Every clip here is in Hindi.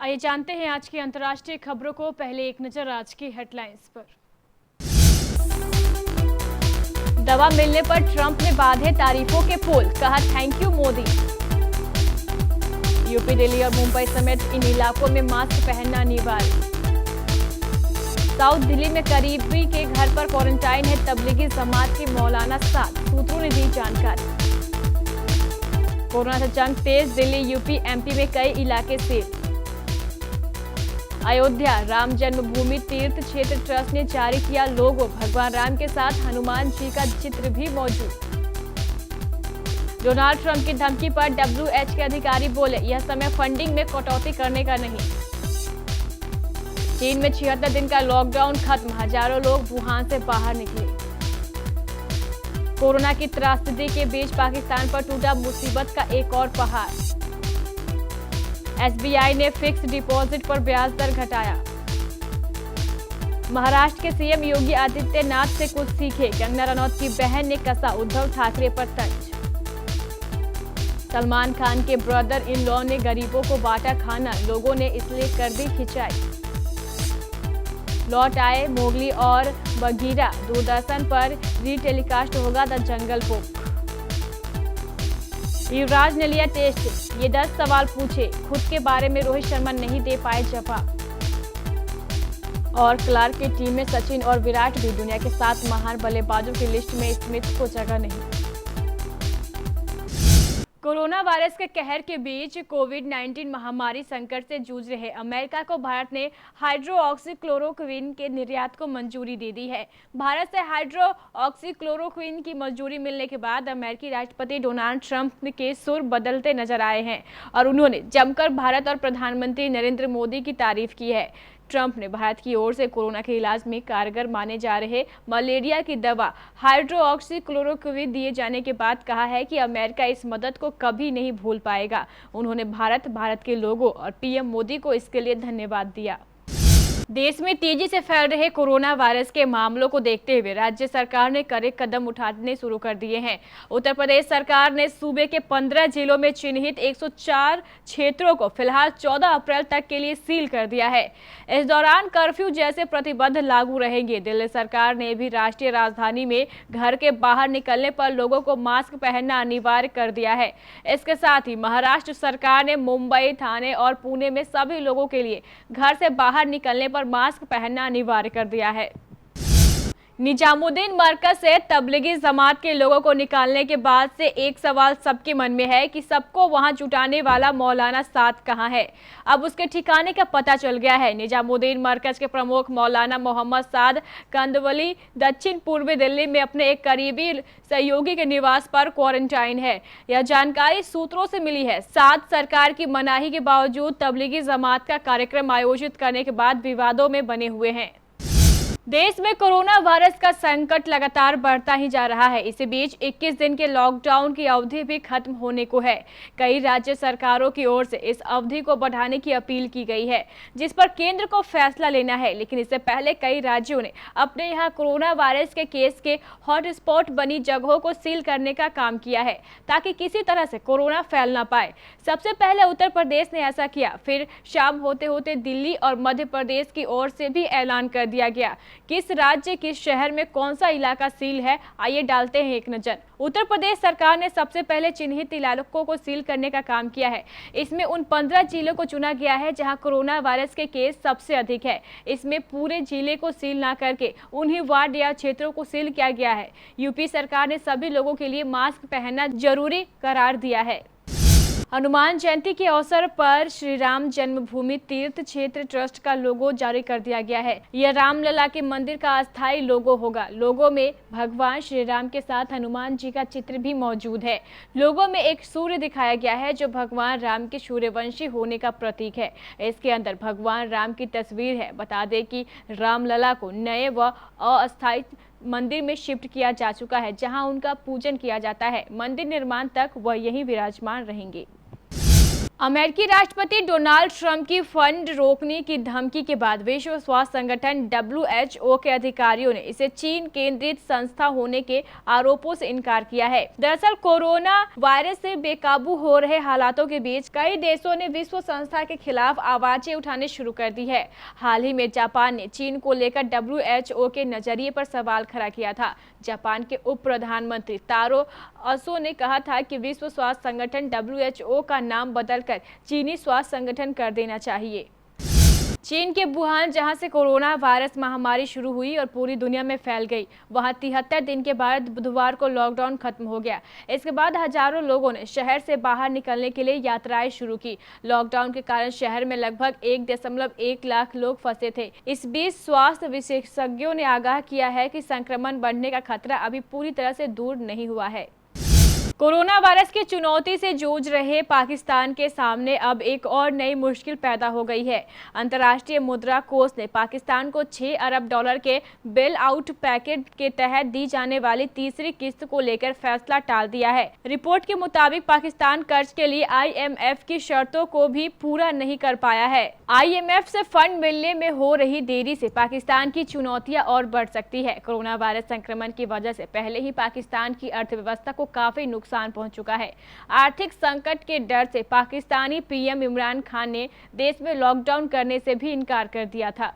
आइए जानते हैं आज की अंतर्राष्ट्रीय खबरों को। पहले एक नजर आज की हेडलाइंस पर। दवा मिलने पर ट्रंप ने बांधे तारीफों के पुल, कहा thank you Modi. UP, Delhi और मुंबई समेत इन इलाकों में मास्क पहनना अनिवार्य। साउथ दिल्ली में करीबी के घर पर क्वारंटाइन है तबलीगी जमात के मौलाना साद, सूत्रों ने दी जानकारी। कोरोना से जंग तेज, दिल्ली, यूपी, एमपी में कई इलाके सील। अयोध्या राम जन्मभूमि तीर्थ क्षेत्र ट्रस्ट ने जारी किया लोगो, भगवान राम के साथ हनुमान जी का चित्र भी मौजूद। डोनाल्ड ट्रंप की धमकी पर WHO के अधिकारी बोले, यह समय फंडिंग में कटौती करने का नहीं। चीन में 76 दिन का लॉकडाउन खत्म, हजारों लोग वुहान से बाहर निकले। कोरोना की त्रासदी के बीच पाकिस्तान पर टूटा मुसीबत का एक और पहाड़। SBI ने फिक्स डिपॉजिट पर ब्याज दर घटाया। महाराष्ट्र के सीएम योगी आदित्यनाथ से कुछ सीखे, कंगना रनौत की बहन ने कसा उद्धव ठाकरे पर तंज। सलमान खान के ब्रदर इन लॉ ने गरीबों को बांटा खाना, लोगों ने इसलिए कर दी खिंचाई। लौट आए मोगली और बगीरा, दूरदर्शन पर रीटेलीकास्ट होगा द जंगल बुक। युवराज ने लिया टेस्ट, ये 10 सवाल पूछे, खुद के बारे में रोहित शर्मा नहीं दे पाए जवाब। और क्लार्क की टीम में सचिन और विराट भी, दुनिया के 7 महान बल्लेबाजों की लिस्ट में स्मिथ को जगह नहीं। कोरोना वायरस के कहर के बीच कोविड-19 महामारी संकट से जूझ रहे अमेरिका को भारत ने हाइड्रोक्सीक्लोरोक्विन के निर्यात को मंजूरी दे दी है। भारत से हाइड्रोक्सीक्लोरोक्विन की मंजूरी मिलने के बाद अमेरिकी राष्ट्रपति डोनाल्ड ट्रंप के सुर बदलते नजर आए हैं और उन्होंने जमकर भारत और प्रधानमंत्री नरेंद्र मोदी की तारीफ की है। ट्रंप ने भारत की ओर से कोरोना के इलाज में कारगर माने जा रहे मलेरिया की दवा हाइड्रोक्सीक्लोरोक्विन दिए जाने के बाद कहा है कि अमेरिका इस मदद को कभी नहीं भूल पाएगा। उन्होंने भारत के लोगों और पीएम मोदी को इसके लिए धन्यवाद दिया। देश में तेजी से फैल रहे कोरोना वायरस के मामलों को देखते हुए राज्य सरकार ने कड़े कदम उठाने शुरू कर दिए हैं। उत्तर प्रदेश सरकार ने सूबे के 15 जिलों में चिन्हित 104 क्षेत्रों को फिलहाल 14 अप्रैल तक के लिए सील कर दिया है। इस दौरान कर्फ्यू जैसे प्रतिबंध लागू रहेंगे। दिल्ली सरकार ने भी राष्ट्रीय राजधानी में घर के बाहर निकलने पर लोगों को मास्क पहनना अनिवार्य कर दिया है। इसके साथ ही महाराष्ट्र सरकार ने मुंबई, ठाणे और पुणे में सभी लोगों के लिए घर से बाहर निकलने पर मास्क पहनना अनिवार्य कर दिया है। निजामुद्दीन मरकज से तबलीगी जमात के लोगों को निकालने के बाद से एक सवाल सबके मन में है कि सबको वहां जुटाने वाला मौलाना साद कहां है। अब उसके ठिकाने का पता चल गया है। निजामुद्दीन मरकज के प्रमुख मौलाना मोहम्मद साद कंदवली दक्षिण पूर्वी दिल्ली में अपने एक करीबी सहयोगी के निवास पर क्वारंटाइन है। यह जानकारी सूत्रों से मिली है। साद सरकार की मनाही के बावजूद तबलीगी जमात का कार्यक्रम आयोजित करने के बाद विवादों में बने हुए हैं। देश में कोरोना वायरस का संकट लगातार बढ़ता ही जा रहा है। इसी बीच 21 दिन के लॉकडाउन की अवधि भी खत्म होने को है। कई राज्य सरकारों की ओर से इस अवधि को बढ़ाने की अपील की गई है, जिस पर केंद्र को फैसला लेना है। लेकिन इससे पहले कई राज्यों ने अपने यहाँ कोरोना वायरस के केस के हॉटस्पॉट बनी जगहों को सील करने का काम किया है, ताकि किसी तरह से कोरोना फैल ना पाए। सबसे पहले उत्तर प्रदेश ने ऐसा किया, फिर शाम होते होते दिल्ली और मध्य प्रदेश की ओर से भी ऐलान कर दिया गया। किस राज्य, किस शहर में कौन सा इलाका सील है, आइए डालते हैं एक नजर। उत्तर प्रदेश सरकार ने सबसे पहले चिन्हित इलाकों को सील करने का काम किया है। इसमें उन 15 जिलों को चुना गया है जहां कोरोना वायरस के केस सबसे अधिक है। इसमें पूरे जिले को सील ना करके उन्हीं वार्ड या क्षेत्रों को सील किया गया है। यूपी सरकार ने सभी लोगों के लिए मास्क पहनना जरूरी करार दिया है। हनुमान जयंती के अवसर पर श्री राम जन्मभूमि तीर्थ क्षेत्र ट्रस्ट का लोगो जारी कर दिया गया है। यह रामलला के मंदिर का अस्थायी लोगो होगा। लोगो में भगवान श्री राम के साथ हनुमान जी का चित्र भी मौजूद है। लोगो में एक सूर्य दिखाया गया है जो भगवान राम के सूर्यवंशी होने का प्रतीक है। इसके अंदर भगवान राम की तस्वीर है। बता दें कि रामलला को नए व अस्थायी मंदिर में शिफ्ट किया जा चुका है, जहां उनका पूजन किया जाता है। मंदिर निर्माण तक वह यहीं विराजमान रहेंगे। अमेरिकी राष्ट्रपति डोनाल्ड ट्रंप की फंड रोकने की धमकी के बाद विश्व स्वास्थ्य संगठन WHO के अधिकारियों ने इसे चीन केंद्रित संस्था होने के आरोपों से इनकार किया है। दरअसल कोरोना वायरस से बेकाबू हो रहे हालातों के बीच कई देशों ने विश्व संस्था के खिलाफ आवाजें उठाने शुरू कर दी है। हाल ही में जापान ने चीन को लेकर WHO के नजरिए पर सवाल खड़ा किया था। जापान के उप प्रधानमंत्री तारो असो ने कहा था कि विश्व स्वास्थ्य संगठन WHO का नाम बदलकर चीनी स्वास्थ्य संगठन कर देना चाहिए। चीन के वुहान, जहां से कोरोना वायरस महामारी शुरू हुई और पूरी दुनिया में फैल गई, वहां 73 दिन के बाद बुधवार को लॉकडाउन खत्म हो गया। इसके बाद हजारों लोगों ने शहर से बाहर निकलने के लिए यात्राएं शुरू की। लॉकडाउन के कारण शहर में लगभग 1.1 लाख लोग फंसे थे। इस बीच स्वास्थ्य विशेषज्ञों ने आगाह किया है कि संक्रमण बढ़ने का खतरा अभी पूरी तरह से दूर नहीं हुआ है। कोरोना वायरस की चुनौती से जूझ रहे पाकिस्तान के सामने अब एक और नई मुश्किल पैदा हो गई है। अंतर्राष्ट्रीय मुद्रा कोष ने पाकिस्तान को $6 अरब के बेल आउट पैकेज के तहत दी जाने वाली तीसरी किस्त को लेकर फैसला टाल दिया है। रिपोर्ट के मुताबिक पाकिस्तान कर्ज के लिए IMF की शर्तों को भी पूरा नहीं कर पाया है। IMF से फंड मिलने में हो रही देरी से पाकिस्तान की चुनौतियां और बढ़ सकती है। कोरोना वायरस संक्रमण की वजह से पहले ही पाकिस्तान की अर्थव्यवस्था को काफी नुकसान पहुंच चुका है। आर्थिक संकट के डर से पाकिस्तानी PM इमरान खान ने देश में लॉकडाउन करने से भी इनकार कर दिया था।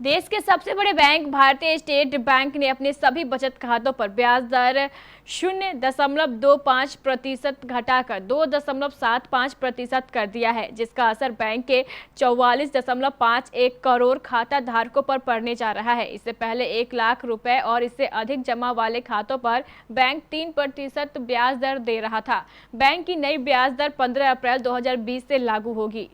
देश के सबसे बड़े बैंक भारतीय स्टेट बैंक ने अपने सभी बचत खातों पर ब्याज दर 0.25% घटाकर 2.75% कर दिया है, जिसका असर बैंक के 44.51 करोड़ खाता धारकों पर पड़ने जा रहा है। इससे पहले 1 लाख रुपए और इससे अधिक जमा वाले खातों पर बैंक 3% ब्याज दर दे रहा था। बैंक की नई ब्याज दर 15 अप्रैल 2020 से लागू होगी।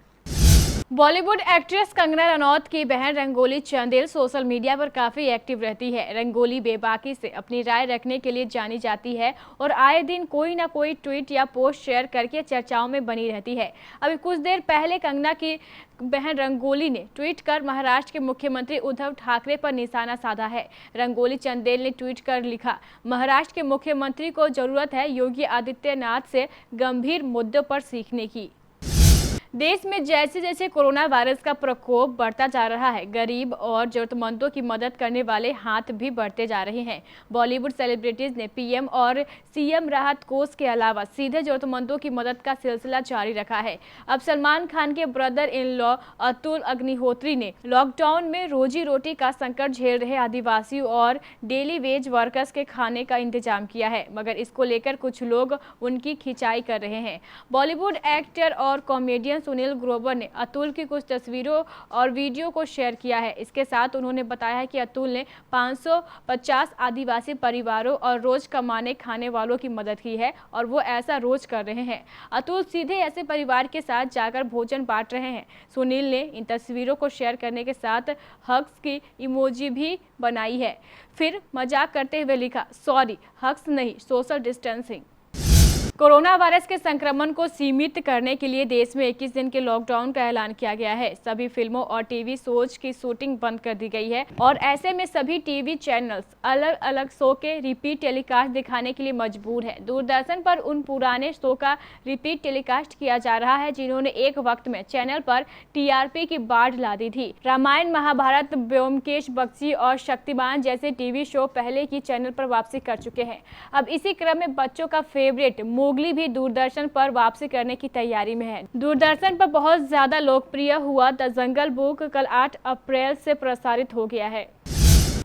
बॉलीवुड एक्ट्रेस कंगना रनौत की बहन रंगोली चंदेल सोशल मीडिया पर काफी एक्टिव रहती है। रंगोली बेबाकी से अपनी राय रखने के लिए जानी जाती है और आए दिन कोई ना कोई ट्वीट या पोस्ट शेयर करके चर्चाओं में बनी रहती है। अभी कुछ देर पहले कंगना की बहन रंगोली ने ट्वीट कर महाराष्ट्र के मुख्यमंत्री उद्धव ठाकरे पर निशाना साधा है। रंगोली चंदेल ने ट्वीट कर लिखा, महाराष्ट्र के मुख्यमंत्री को जरूरत है योगी आदित्यनाथ से गंभीर मुद्दों पर सीखने की। देश में जैसे जैसे कोरोना वायरस का प्रकोप बढ़ता जा रहा है, गरीब और जरूरतमंदों की मदद करने वाले हाथ भी बढ़ते जा रहे हैं। बॉलीवुड सेलिब्रिटीज ने PM और CM राहत कोष के अलावा सीधे जरूरतमंदों की मदद का सिलसिला जारी रखा है। अब सलमान खान के brother in law Atul Agnihotri ने लॉकडाउन में रोजी रोटी का संकट झेल रहे आदिवासियों और डेली वेज वर्कर्स के खाने का इंतजाम किया है, मगर इसको लेकर कुछ लोग उनकी खिंचाई कर रहे हैं। बॉलीवुड एक्टर और कॉमेडियन सुनील ग्रोवर ने अतुल की कुछ तस्वीरों और वीडियो को शेयर किया है। इसके साथ उन्होंने बताया है कि अतुल ने 550 आदिवासी परिवारों और रोज कमाने खाने वालों की मदद की है और वो ऐसा रोज कर रहे हैं। अतुल सीधे ऐसे परिवार के साथ जाकर भोजन बांट रहे हैं। सुनील ने इन तस्वीरों को शेयर करने के साथ हग्स की इमोजी भी बनाई है, फिर मजाक करते हुए लिखा, सॉरी हग्स नहीं, सोशल डिस्टेंसिंग। कोरोना वायरस के संक्रमण को सीमित करने के लिए देश में 21 दिन के लॉकडाउन का ऐलान किया गया है। सभी फिल्मों और टीवी शोज की शूटिंग बंद कर दी गई है और ऐसे में सभी टीवी चैनल्स अलग अलग शो के रिपीट टेलीकास्ट दिखाने के लिए मजबूर है। दूरदर्शन पर उन पुराने शो का रिपीट टेलीकास्ट किया जा रहा है जिन्होंने एक वक्त में चैनल पर TRP की बाढ़ ला दी थी। रामायण, महाभारत, ब्योमकेश बख्शी और शक्तिमान जैसे टीवी शो पहले ही चैनल पर वापसी कर चुके हैं। अब इसी क्रम में बच्चों का फेवरेट मोगली भी दूरदर्शन पर वापसी करने की तैयारी में है। दूरदर्शन पर बहुत ज्यादा लोकप्रिय हुआ द जंगल बुक कल 8 अप्रैल से प्रसारित हो गया है।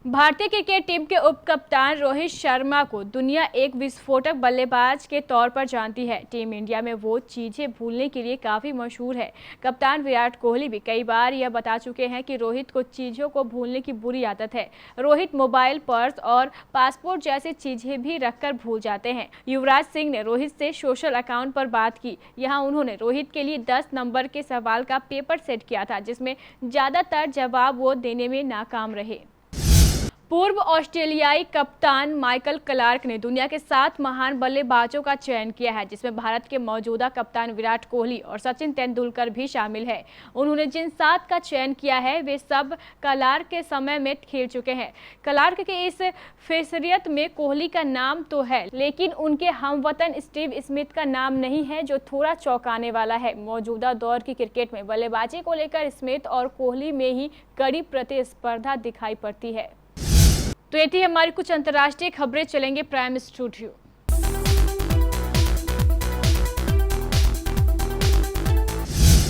भारतीय क्रिकेट टीम के उप कप्तान रोहित शर्मा को दुनिया एक विस्फोटक बल्लेबाज के तौर पर जानती है। टीम इंडिया में वो चीजें भूलने के लिए काफी मशहूर है। कप्तान विराट कोहली भी कई बार यह बता चुके हैं कि रोहित को चीजों को भूलने की बुरी आदत है। रोहित मोबाइल, पर्स और पासपोर्ट जैसी चीजें भी रखकर भूल जाते हैं। युवराज सिंह ने रोहित से सोशल अकाउंट पर बात की। यहाँ उन्होंने रोहित के लिए 10 नंबर के सवाल का पेपर सेट किया था, जिसमें ज्यादातर जवाब वो देने में नाकाम रहे। पूर्व ऑस्ट्रेलियाई कप्तान माइकल क्लार्क ने दुनिया के 7 महान बल्लेबाजों का चयन किया है, जिसमें भारत के मौजूदा कप्तान विराट कोहली और सचिन तेंदुलकर भी शामिल है। उन्होंने जिन 7 का चयन किया है वे सब क्लार्क के समय में खेल चुके हैं। क्लार्क के इस फहरिस्त में कोहली का नाम तो है, लेकिन उनके हमवतन स्टीव स्मिथ का नाम नहीं है, जो थोड़ा चौंकाने वाला है। मौजूदा दौर की क्रिकेट में बल्लेबाजी को लेकर स्मिथ और कोहली में ही कड़ी प्रतिस्पर्धा दिखाई पड़ती है। तो ये थी हमारी कुछ अंतर्राष्ट्रीय खबरें। चलेंगे प्राइम स्टूडियो।